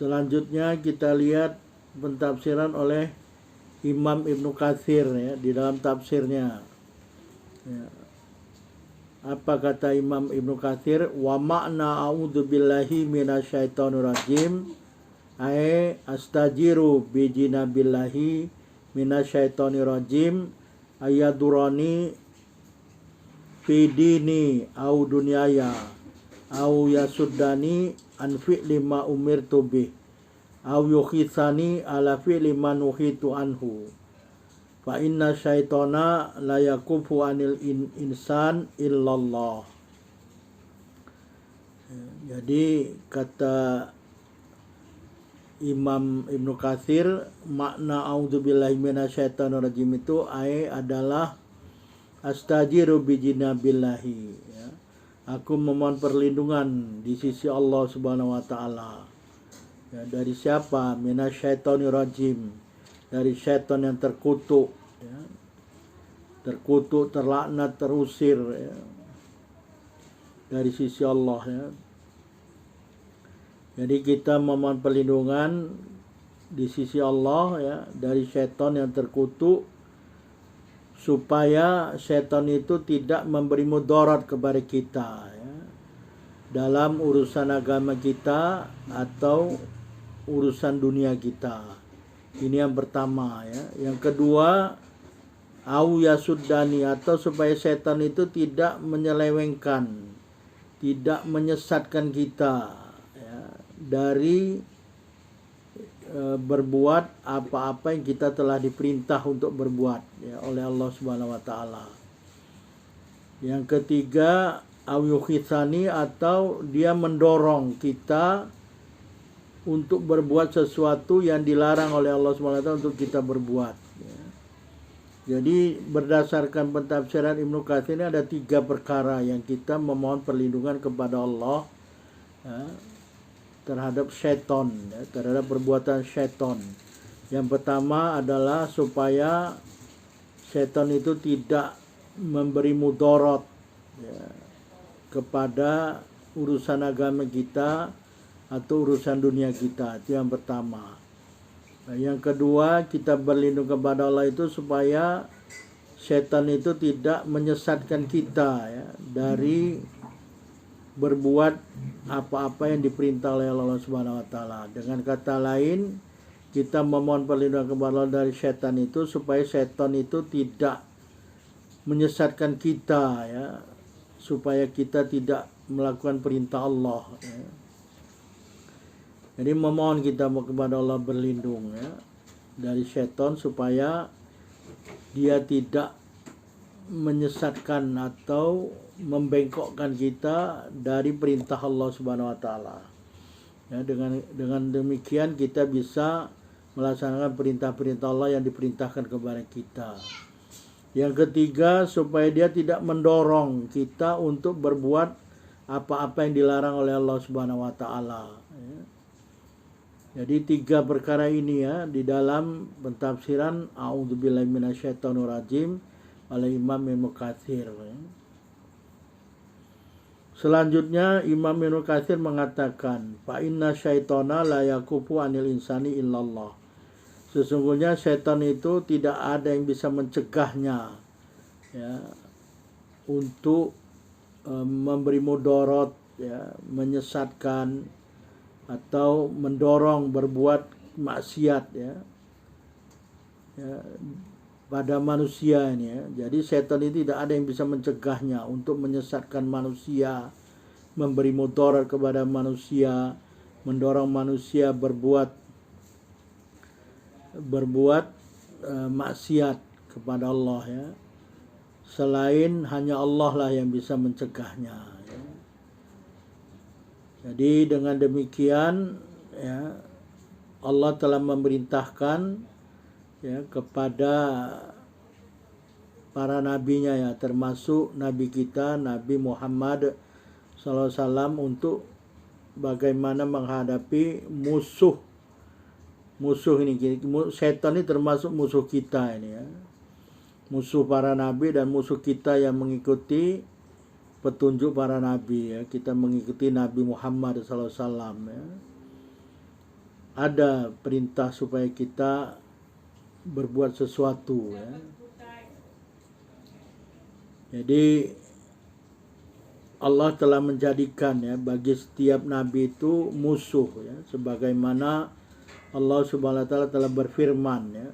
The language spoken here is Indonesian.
Selanjutnya kita lihat pentafsiran oleh Imam Ibnu Katsir ya, di dalam tafsirnya. Ya. Apa kata Imam Ibnu Katsir? Wa makna a'udzubillahi minasyaitonir rajim ay astajiru bi jinabillahi minasyaitonir rajim ayadurani fi dini au dunyaya au yasuddani an fi'li ma umirtu bih au yukhisani ala fi'li ma nuhitu anhu fa inna syaitona la yakufu anil insan illallah. Jadi kata Imam Ibnu Katsir, makna a'udzubillahi minasyaitonir rajim itu adalah astajiru bijinabillahi ya. Aku memohon perlindungan di sisi Allah Subhanahu wa taala. Ya, dari siapa? Minasyaitonir rajim. Dari syaitan yang terkutuk ya. Terkutuk, terlaknat, terusir ya. Dari sisi Allah ya. Jadi kita memohon perlindungan di sisi Allah ya dari syaitan yang terkutuk, supaya syaitan itu tidak memberi mudarat kepada kita ya, dalam urusan agama kita atau urusan dunia kita. Ini yang pertama ya. Yang kedua, au yasuddani, atau supaya syaitan itu tidak menyelewengkan, tidak menyesatkan kita ya, dari berbuat apa-apa yang kita telah diperintah untuk berbuat ya, oleh Allah Subhanahu wa taala. Yang ketiga, au yukhisani, atau dia mendorong kita untuk berbuat sesuatu yang dilarang oleh Allah Subhanahu wa taala untuk kita berbuat ya. Jadi berdasarkan pentafsiran Ibnu Katsir ini ada 3 perkara yang kita memohon perlindungan kepada Allah ya, terhadap syaitan ya, terhadap perbuatan syaitan. Yang pertama adalah supaya syaitan itu tidak memberi mudarat ya, kepada urusan agama kita atau urusan dunia kita. Itu yang pertama. Nah, yang kedua, kita berlindung kepada Allah itu supaya syaitan itu tidak menyesatkan kita ya, dari berbuat apa-apa yang diperintah oleh Allah Subhanahu wa taala. Dengan kata lain, kita memohon perlindungan kepada Allah dari syaitan itu supaya syaitan itu tidak menyesatkan kita ya, supaya kita tidak melakukan perintah Allah ya. Jadi memohon kita kepada Allah berlindung ya, dari syaitan supaya dia tidak menyesatkan atau membengkokkan kita dari perintah Allah Subhanahu wa taala. Ya, dengan demikian kita bisa melaksanakan perintah-perintah Allah yang diperintahkan kepada kita. Yang ketiga, supaya dia tidak mendorong kita untuk berbuat apa-apa yang dilarang oleh Allah Subhanahu wa taala. Ya. Jadi 3 perkara ini ya di dalam pentafsiran a'udzubillahi minasyaitonir rajim oleh Imam Ibnu Katsir ya. Selanjutnya Imam Ibnu Katsir mengatakan, fa inna syaitona la yakufu anil insani illallah. Sesungguhnya syaitan itu tidak ada yang bisa mencegahnya ya, untuk memberi mudarat ya, menyesatkan atau mendorong berbuat maksiat ya, ya pada manusia ini ya. Jadi setan itu tidak ada yang bisa mencegahnya untuk menyesatkan manusia, memberi mudarat kepada manusia, mendorong manusia berbuat maksiat kepada Allah ya. Selain hanya Allah lah yang bisa mencegahnya ya. Jadi dengan demikian ya, Allah telah memerintahkan ya kepada para nabinya ya, termasuk nabi kita Nabi Muhammad SAW, untuk bagaimana menghadapi musuh ini. Setan ini termasuk musuh kita ini ya, musuh para nabi dan musuh kita yang mengikuti petunjuk para nabi ya. Kita mengikuti Nabi Muhammad SAW ya. ada perintah supaya kita berbuat sesuatu ya. Jadi Allah telah menjadikan ya bagi setiap nabi itu musuh ya, sebagaimana Allah Subhanahu wa taala telah berfirman ya,